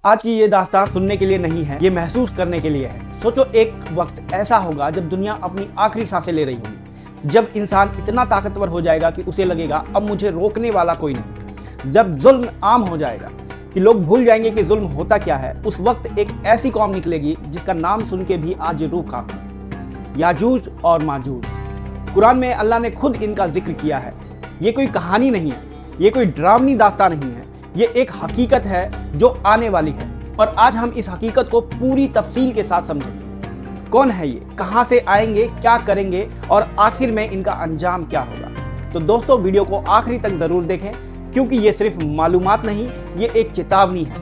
आज की ये दास्तान सुनने के लिए नहीं है, ये महसूस करने के लिए है। सोचो एक वक्त ऐसा होगा जब दुनिया अपनी आखिरी सांसें ले रही होगी, जब इंसान इतना ताकतवर हो जाएगा कि उसे लगेगा अब मुझे रोकने वाला कोई नहीं, जब जुल्म आम हो जाएगा कि लोग भूल जाएंगे कि जुल्म होता क्या है। उस वक्त एक ऐसी कौम निकलेगी जिसका नाम सुन के भी आज रूह कांपे, याजूज और माजूज। कुरान में अल्लाह ने खुद इनका जिक्र किया है। ये कोई कहानी नहीं है, ये कोई ड्रामनी दास्तान नहीं है, ये एक हकीकत है जो आने वाली है। और आज हम इस हकीकत को पूरी तफसील के साथ समझेंगे। कौन है ये, कहाँ से आएंगे, क्या करेंगे और आखिर में इनका अंजाम क्या होगा। तो दोस्तों वीडियो को आखिरी तक ज़रूर देखें, क्योंकि ये सिर्फ मालूमात नहीं, ये एक चेतावनी है।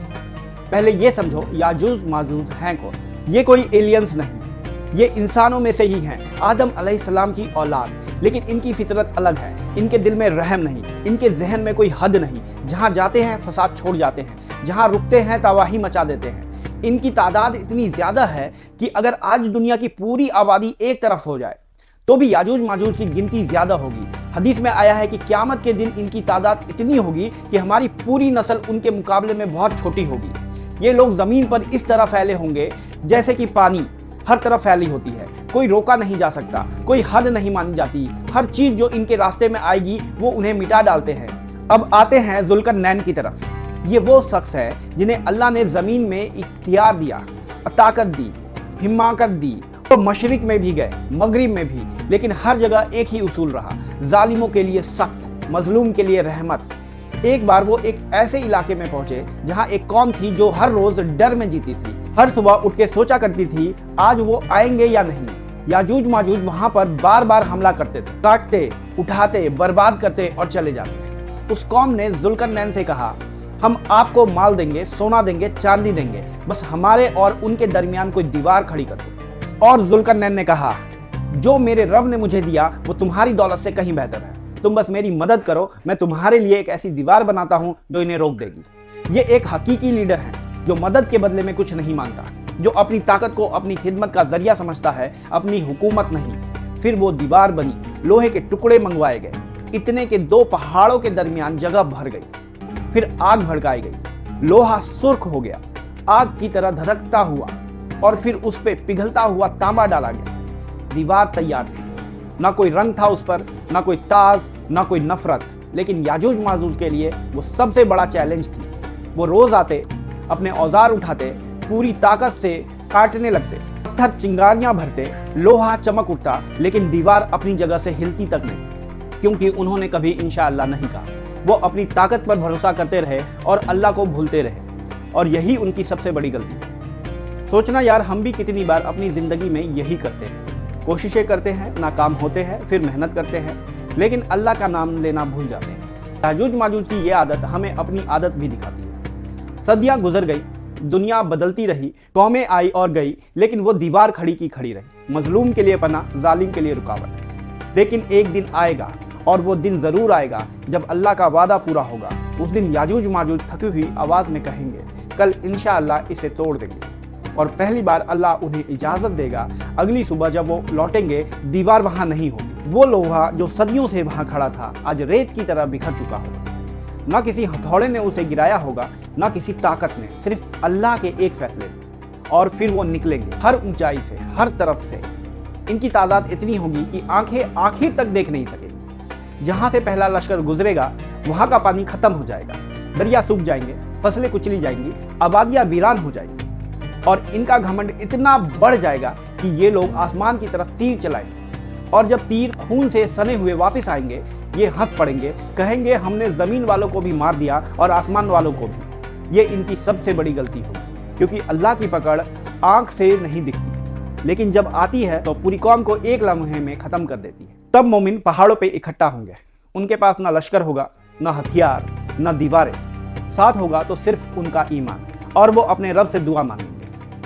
पहले ये समझो याजूज माजूज हैं कौन। ये कोई एलियंस नहीं, ये इंसानों में से ही हैं, आदम अलैहिस्सलाम की औलाद। लेकिन इनकी फितरत अलग है, इनके दिल में रहम नहीं, इनके जहन में कोई हद नहीं। जहाँ जाते हैं फसाद छोड़ जाते हैं, जहाँ रुकते हैं तबाही मचा देते हैं। इनकी तादाद इतनी ज़्यादा है कि अगर आज दुनिया की पूरी आबादी एक तरफ हो जाए तो भी याजूज माजूज की गिनती ज़्यादा होगी। हदीस में आया है कि क़यामत के दिन इनकी तादाद इतनी होगी कि हमारी पूरी नस्ल उनके मुकाबले में बहुत छोटी होगी। ये लोग ज़मीन पर इस तरह फैले होंगे जैसे कि पानी हर तरफ फैली होती है, कोई रोका नहीं जा सकता, कोई हद नहीं मानी जाती। हर चीज़ जो इनके रास्ते में आएगी वो उन्हें मिटा डालते हैं। अब आते हैं ज़ुल्करनैन की तरफ। ये वो शख्स है जिन्हें अल्लाह ने ज़मीन में इख्तियार दिया, ताकत दी, हिम्मत दी। वो मशरिक में भी गए, मगरिब में भी, लेकिन हर जगह एक ही उसूल रहा, जालिमों के लिए सख्त, मजलूम के लिए रहमत। एक बार वो एक ऐसे इलाके में पहुंचे जहां एक कौम थी जो हर रोज डर में जीती थी। हर सुबह उठ के सोचा करती थी आज वो आएंगे या नहीं। याजूज माजूज वहां पर बार बार हमला करते थे, काटते, उठाते, बर्बाद करते और चले जाते। उस कौम ने ज़ुल्करनैन से कहा, हम आपको माल देंगे, सोना देंगे, चांदी देंगे, बस हमारे और उनके दरमियान कोई दीवार खड़ी कर दो। और ज़ुल्करनैन ने कहा, जो मेरे रब ने मुझे दिया वो तुम्हारी दौलत से कहीं बेहतर है, तुम बस मेरी मदद करो, मैं तुम्हारे लिए एक ऐसी दीवार बनाता हूँ जो इन्हें रोक देगी। ये एक हकीकी लीडर है जो मदद के बदले में कुछ नहीं मांगता, जो अपनी ताकत को अपनी खिदमत का जरिया समझता है, अपनी हुकूमत नहीं। फिर वो दीवार बनी, लोहे के टुकड़े मंगवाए गए, इतने के 2 पहाड़ों के दरमियान जगह भर गई। फिर आग भड़काई गई, लोहा सुर्ख हो गया, आग की तरह धधकता हुआ, और फिर उस पे पिघलता हुआ तांबा डाला गया। दीवार तैयार थी, ना कोई रंग था उस पर, ना कोई ताज, ना कोई नफरत। लेकिन याजूज माजूज के लिए वो सबसे बड़ा चैलेंज थी। वो रोज आते, अपने औजार उठाते, पूरी ताकत से काटने लगते, पत्थर चिंगारियां भरते, लोहा चमक उठता, लेकिन दीवार अपनी जगह से हिलती तक नहीं, क्योंकि उन्होंने कभी इंशाअल्लाह नहीं कहा। वो अपनी ताकत पर भरोसा करते रहे और अल्लाह को भूलते रहे, और यही उनकी सबसे बड़ी गलती है। सोचना यार, हम भी कितनी बार अपनी ज़िंदगी में यही करते हैं, कोशिशें करते हैं, नाकाम होते हैं, फिर मेहनत करते हैं, लेकिन अल्लाह का नाम लेना भूल जाते हैं। याजूज माजूज की ये आदत हमें अपनी आदत भी दिखाती है। सदियां गुजर गई, दुनिया बदलती रही, कौमें आई और गई, लेकिन वो दीवार खड़ी की खड़ी रही। मजलूम के लिए पनाह, जालिम के लिए रुकावट। लेकिन एक दिन आएगा, और वो दिन ज़रूर आएगा जब अल्लाह का वादा पूरा होगा। उस दिन याजूज माजूज थकी हुई आवाज़ में कहेंगे, कल इंशाअल्लाह इसे तोड़ देंगे। और पहली बार अल्लाह उन्हें इजाज़त देगा। अगली सुबह जब वो लौटेंगे, दीवार वहाँ नहीं होगी। वो लोहा जो सदियों से वहाँ खड़ा था आज रेत की तरह बिखर चुका होगा। ना किसी हथौड़े ने उसे गिराया होगा, ना किसी ताकत ने, सिर्फ अल्लाह के एक फैसले ने। और फिर वो निकलेंगे हर ऊंचाई से, हर तरफ से। इनकी तादाद इतनी होगी कि आंखें आखिर तक देख नहीं सकेंगी। जहाँ से पहला लश्कर गुजरेगा वहाँ का पानी खत्म हो जाएगा, दरिया सूख जाएंगे, फसलें कुचली जाएंगी, आबादियाँ वीरान हो जाएंगी। और इनका घमंड इतना बढ़ जाएगा कि ये लोग आसमान की तरफ तीर चलाएंगे, और जब तीर खून से सने हुए वापस आएंगे, ये हंस पड़ेंगे, कहेंगे हमने ज़मीन वालों को भी मार दिया और आसमान वालों को भी। ये इनकी सबसे बड़ी गलती होगी, क्योंकि अल्लाह की पकड़ आंख से नहीं दिखती, लेकिन जब आती है तो पूरी कौम को एक लम्हे में ख़त्म कर देती है। तब मोमिन पहाड़ों पे इकट्ठा होंगे। उनके पास ना लश्कर होगा, ना हथियार, ना दीवारें, साथ होगा तो सिर्फ उनका ईमान। और वो अपने रब से दुआ मांगेंगे,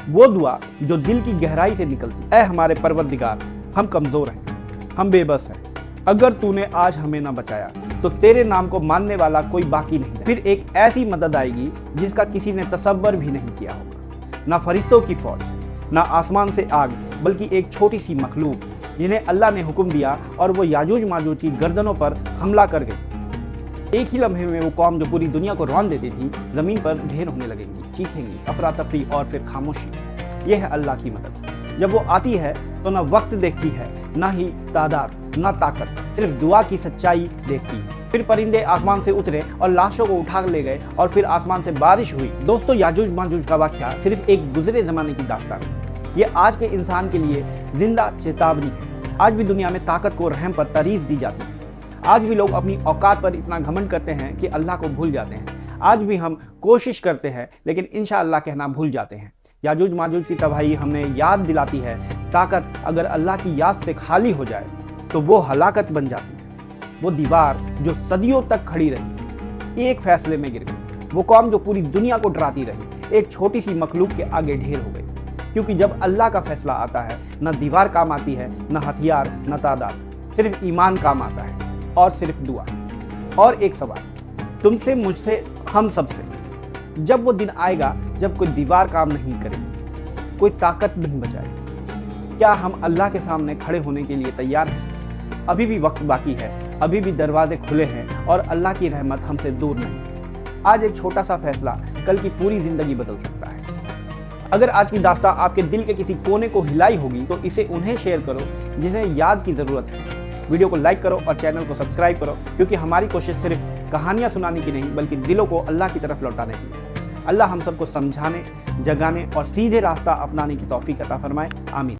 वो दुआ जो दिल की गहराई से निकलती। ऐ हमारे परवरदिगार, हम कमज़ोर हैं, हम बेबस हैं, अगर तूने आज हमें ना बचाया तो तेरे नाम को मानने वाला कोई बाकी नहीं। फिर एक ऐसी मदद आएगी जिसका किसी ने तसव्वुर भी नहीं किया होगा। ना फरिश्तों की फौज, ना आसमान से आग, बल्कि एक छोटी सी मखलूक जिन्हें अल्लाह ने हुक्म दिया और वो याजूज माजूज की गर्दनों पर हमला कर गई। एक ही लम्हे में वो कौम जो पूरी दुनिया को रौंद देती थी ज़मीन पर ढेर होने लगेंगी, चीखेंगी, अफरा तफरी और फिर खामोशी। ये है अल्लाह की मदद। जब वो आती है तो ना वक्त देखती है, ना ही तादाद, ना ताकत, सिर्फ दुआ की सच्चाई देखती है। फिर परिंदे आसमान से उतरे और लाशों को उठा ले गए और फिर आसमान से बारिश हुई। दोस्तों, याजूज माजूज का वाक़या सिर्फ एक गुजरे ज़माने की दास्तान है। ये आज के इंसान के लिए जिंदा चेतावनी है। आज भी दुनिया में ताकत को रहम पर तरीज़ दी जाती है। आज भी लोग अपनी औकात पर इतना घमंड करते हैं कि अल्लाह को भूल जाते हैं। आज भी हम कोशिश करते हैं लेकिन इंशाअल्लाह कहना भूल जाते हैं। याजूज माजूज की तबाही हमें याद दिलाती है, ताकत अगर अल्लाह की याद से खाली हो जाए तो वो हलाकत बन जाती है। वो दीवार जो सदियों तक खड़ी रही, एक फैसले में गिर गई। वो कौम जो पूरी दुनिया को डराती रही, एक छोटी सी मखलूक के आगे ढेर हो गई। क्योंकि जब अल्लाह का फैसला आता है, न दीवार काम आती है, न हथियार, न तादाद, सिर्फ ईमान काम आता है और सिर्फ दुआ। और एक सवाल तुमसे, मुझसे, हम सबसे, जब वो दिन आएगा जब कोई दीवार काम नहीं करेगी, कोई ताकत नहीं बचाएगी, क्या हम अल्लाह के सामने खड़े होने के लिए तैयार हैं? अभी भी वक्त बाकी है, अभी भी दरवाजे खुले हैं और अल्लाह की रहमत हमसे दूर नहीं। आज एक छोटा सा फैसला कल की पूरी जिंदगी बदल सकता है। अगर आज की दास्तां आपके दिल के किसी कोने को हिलाई होगी तो इसे उन्हें शेयर करो जिन्हें याद की ज़रूरत है। वीडियो को लाइक करो और चैनल को सब्सक्राइब करो, क्योंकि हमारी कोशिश सिर्फ कहानियाँ सुनाने की नहीं बल्कि दिलों को अल्लाह की तरफ लौटाने की है। अल्लाह हम सबको समझाने, जगाने और सीधे रास्ता अपनाने की तौफीक अता फरमाए। आमीन।